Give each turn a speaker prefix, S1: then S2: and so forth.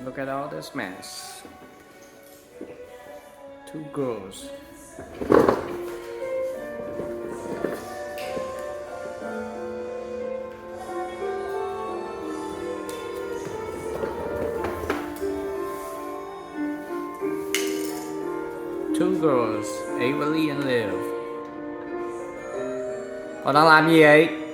S1: Look at all this mess. Two girls. Two girls, Avery and Liv. Con đang làm gì ấy?